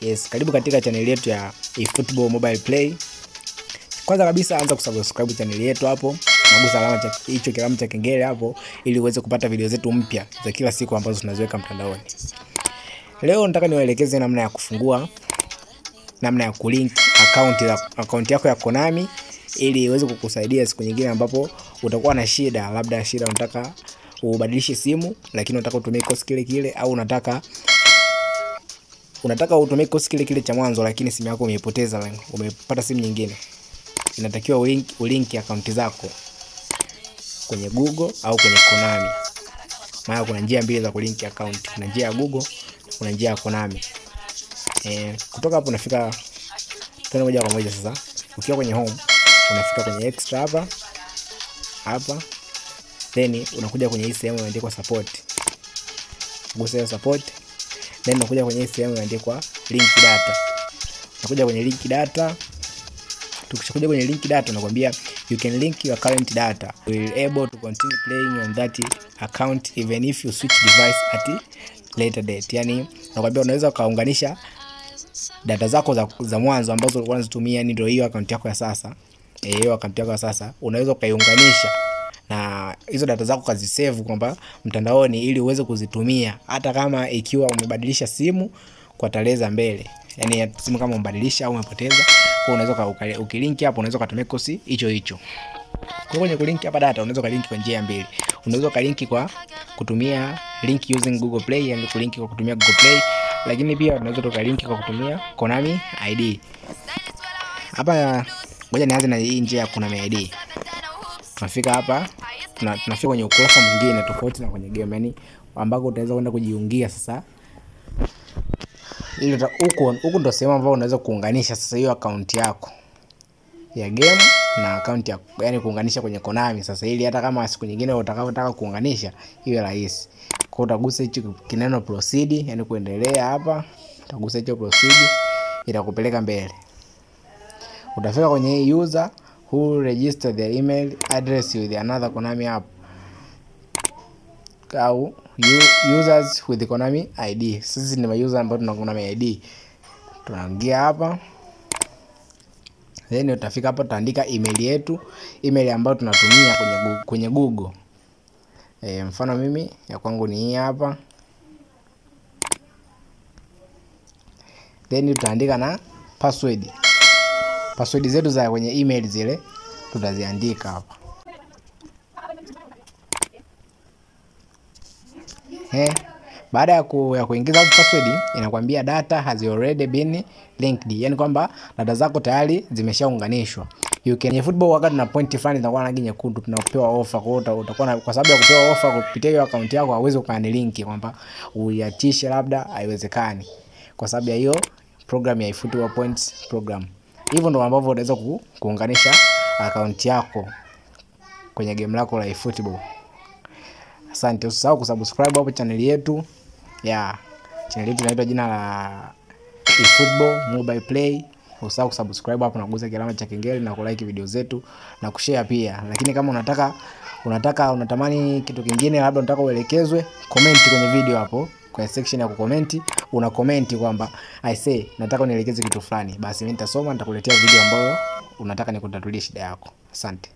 Yes, karibu katika channel yetu ya eFootball Mobile Play. Kwanza kabisa anza kusubscribe channel yetu hapo, nagusa alama cha hicho kilama cha kengele hapo ili uweze kupata video zetu mpya za kila siku ambazo tunaziweka mtandaoni. Leo nataka niwaelekeze namna ya kufungua, namna ya kulink account yako ya Konami ili iweze kukusaidia siku nyingine ambapo utakuwa na shida, labda shida unataka ubadilishe simu lakini unataka utumie kosi kile kile, au unataka utumie kosi kile kile cha mwanzo lakini simu yako umeipoteza, umepata simu nyingine. Inatakiwa ulink account zako kwenye Google au kwenye Konami. Maana kuna njia mbili za kulink account, kuna njia ya Google, kuna njia ya Konami. Kutoka hapo unafika tena moja kwa moja sasa. Ukiwa kwenye home, unafika kwenye extra hapa. Then unakuja kwenye hii sehemu imeandikwa support. Gusa support. Then unakuja kwenye hii sehemu imeandikwa link data. Unakuja kwenye link data. Tukishakuja kwenye link data unakwambia you can link your current data. You will able to continue playing on that account even if you switch device at later date. Yani nakwambia unaweza kaunganisha data zako za mwanzo ambazo ulikuwa unazitumia, ndio hiyo account yako ya sasa. Hiyo account yako ya sasa unaweza kaiunganisha na hizo data zako kazisave kwamba mtandaoni ili uweze kuzitumia hata kama ikiwa umebadilisha simu kwa tarehe za mbele. Yani simu kama umebadilisha au umepoteza, kwa unaweza ukilink hapo unaweza kutumia kosi hicho. Kwa kwenye kulink hapa data unaweza kulink kwa njia mbili. Unaweza kulink kwa kutumia link using Google Play, yani kulink kwa kutumia Google Play, lakini pia unaweza kulink kwa kutumia Konami ID. Hapa ngoja nianze na hii njia ya Konami ID. Tunafika hapa, tunafika kwenye ukurasa mwingine tofauti na kwenye game, yani ambako utaweza kwenda kujiungia sasa. Ili huko ndo sehemu ambapo unaweza kuunganisha sasa hiyo account yako ya game na account ya, yani kuunganisha kwenye Konami sasa, ili hata kama siku nyingine utakapotaka kuunganisha iwe rahisi. Kwa utagusa hicho kineno proceed, yani kuendelea hapa, utagusa hicho proceed, itakupeleka mbele. Utafika kwenye hii user who register their email address with another Konami app au users with the Konami ID. Sisi ni user ambao tuna Konami ID. Tunaingia hapa. Then utafika hapa, utaandika email yetu, email ambayo tunatumia kwenye Google. Mfano mimi ya kwangu ni hii hapa. Then utaandika na password. Password zetu za kwenye email zile tutaziandika hapa. Baada ya kuingiza password inakwambia data has already been linked, yani kwamba data zako tayari zimeshaunganishwa. You can eFootball wakati na point fulani zinakuwa na rangi nyekundu, tunapewa offer. Kwa sababu ya kupewa offer kupitia hiyo account yako hauwezi ukaanilink kwamba uiachishe, labda haiwezekani kwa sababu ya hiyo program ya eFootball Points program. Hivyo ndio ambavyo unaweza kuunganisha account yako kwenye game lako la eFootball. Asante, usisahau kusubscribe hapo channel yetu. Channel yetu inaitwa jina la eFootball Mobile Play. Usisahau kusubscribe hapo na kugusa kilama cha kengele na kulike video zetu na kushare pia. Lakini kama unatamani kitu kingine, labda unataka uelekezwe, comment kwenye video hapo kwa section ya kucomment. Una comment kwamba I say nataka unielekeze kitu fulani, basi mimi nitasoma, nitakuletea video ambayo unataka nikutatulie shida yako. Asante.